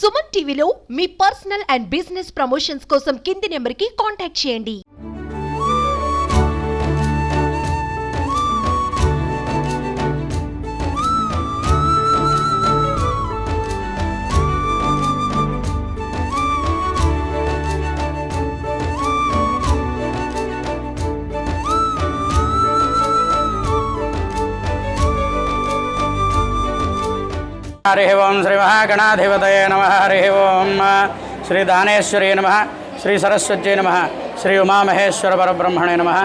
సుమన్ టీవీలో మీ personal and business promotions కోసం కింది నెంబర్కి కాంటాక్ట్ చేయండి. हरि ओं श्री महागणाधिपतये नमः. हरि ओं श्री दानेश्वरी नमः. श्री सरस्वती नमः. श्री उमामहेश्वर परब्रह्मणे नमः.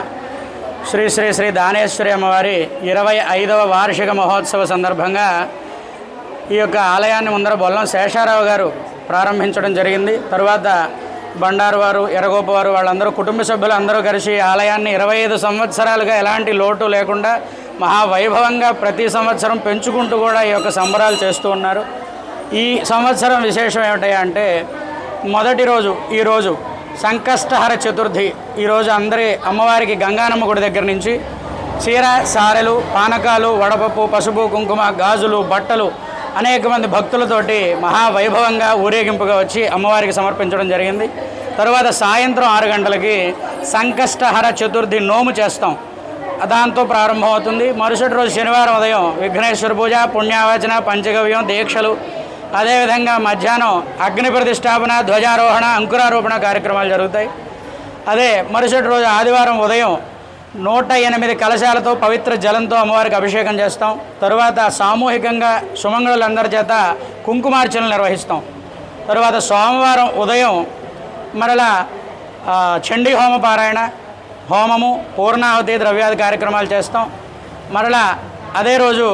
శ్రీ శ్రీ శ్రీ దానేశ్వరి అమ్మవారి 25వ వార్షిక మహోత్సవ సందర్భంగా ఈ యొక్క ఆలయాన్ని ముందర బొల్లం శేషారావు గారు ప్రారంభించడం జరిగింది. తరువాత బండారు వారు, ఎర్రగోప వారు, వాళ్ళందరూ కుటుంబ సభ్యులు అందరూ కలిసి ఆలయాన్ని 25 సంవత్సరాలుగా ఎలాంటి లోటు లేకుండా మహావైభవంగా ప్రతి సంవత్సరం పెంచుకుంటూ కూడా ఈ యొక్క సంబరాలు చేస్తూ ఉన్నారు. ఈ సంవత్సరం విశేషం ఏమిటంటే మొదటి రోజు ఈరోజు సంకష్టహర చతుర్థి. ఈరోజు అందరి అమ్మవారికి గంగానమ్మ గుడి దగ్గర నుంచి చీర, సారెలు, పానకాలు, వడపప్పు, పసుపు, కుంకుమ, గాజులు, బట్టలు అనేక మంది భక్తులతోటి మహావైభవంగా ఊరేగింపుగా వచ్చి అమ్మవారికి సమర్పించడం జరిగింది. తరువాత సాయంత్రం 6 గంటలకి సంకష్టహర చతుర్థి నోము చేస్తాం. దాంతో ప్రారంభమవుతుంది. మరుసటి రోజు శనివారం ఉదయం విఘ్నేశ్వర పూజ, పుణ్యావచన, పంచగవ్యం, దీక్షలు, అదేవిధంగా మధ్యాహ్నం అగ్ని ప్రతిష్టాపన, ధ్వజారోహణ, అంకురారోపణ కార్యక్రమాలు జరుగుతాయి. అదే మరుసటి రోజు ఆదివారం ఉదయం 108 కలశాలతో పవిత్ర జలంతో అమ్మవారికి అభిషేకం చేస్తాం. తరువాత సామూహికంగా సుమంగళులందరి చేత కుంకుమార్చనలు నిర్వహిస్తాం. తరువాత సోమవారం ఉదయం మరలా చండీ హోమ పారాయణ, హోమము, పూర్ణాహుతి, ద్రవ్యాది కార్యక్రమాలు చేస్తాం. మరలా అదే రోజు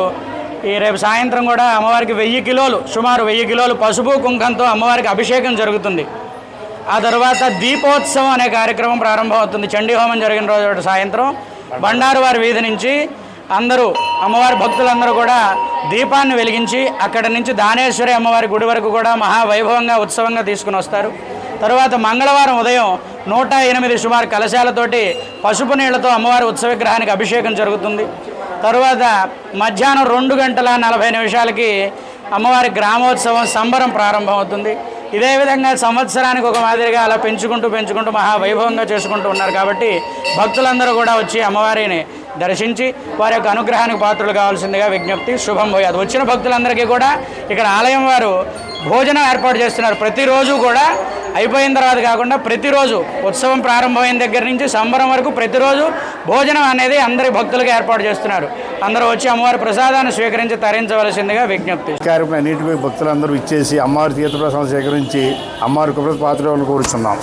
రేపు సాయంత్రం కూడా అమ్మవారికి 1000 కిలోలు, సుమారు 1000 కిలోలు పసుపు కుంకంతో అమ్మవారికి అభిషేకం జరుగుతుంది. ఆ తర్వాత దీపోత్సవం అనే కార్యక్రమం ప్రారంభమవుతుంది. చండీ హోమం జరిగిన రోజు సాయంత్రం బండారు వారి వీధి నుంచి అందరూ అమ్మవారి భక్తులందరూ కూడా దీపాన్ని వెలిగించి అక్కడి నుంచి దానేశ్వరి అమ్మవారి గుడి వరకు కూడా మహావైభవంగా ఉత్సవంగా తీసుకుని వస్తారు. తరువాత మంగళవారం ఉదయం 108 సుమారు కలశాలతోటి పసుపు నీళ్లతో అమ్మవారి ఉత్సవ విగ్రహానికి అభిషేకం జరుగుతుంది. తరువాత మధ్యాహ్నం 2:40 అమ్మవారి గ్రామోత్సవం సంబరం ప్రారంభమవుతుంది. ఇదే విధంగా సంవత్సరానికి ఒక మాదిరిగా అలా పెంచుకుంటూ మహావైభవంగా చేసుకుంటూ ఉన్నారు. కాబట్టి భక్తులందరూ కూడా వచ్చి అమ్మవారిని దర్శించి వారి యొక్క అనుగ్రహానికి పాత్రలు కావాల్సిందిగా విజ్ఞప్తి. శుభం భూయాత్. వచ్చిన భక్తులందరికీ కూడా ఇక్కడ ఆలయం వారు భోజనం ఏర్పాటు చేస్తున్నారు. ప్రతిరోజు కూడా అయిపోయిన తర్వాత కాకుండా ప్రతిరోజు ఉత్సవం ప్రారంభమైన దగ్గర నుంచి సంబరం వరకు ప్రతిరోజు భోజనం అనేది అందరి భక్తులకు ఏర్పాటు చేస్తున్నారు. అందరూ వచ్చి అమ్మవారి ప్రసాదాన్ని స్వీకరించి తరించవలసిందిగా విజ్ఞప్తి. కార్యక్రమం నీటిపై భక్తులందరూ ఇచ్చేసి అమ్మవారి తీర్థప్రసాదం సేకరించి అమ్మవారి కృప పాత్రలను కోరుచున్నాం.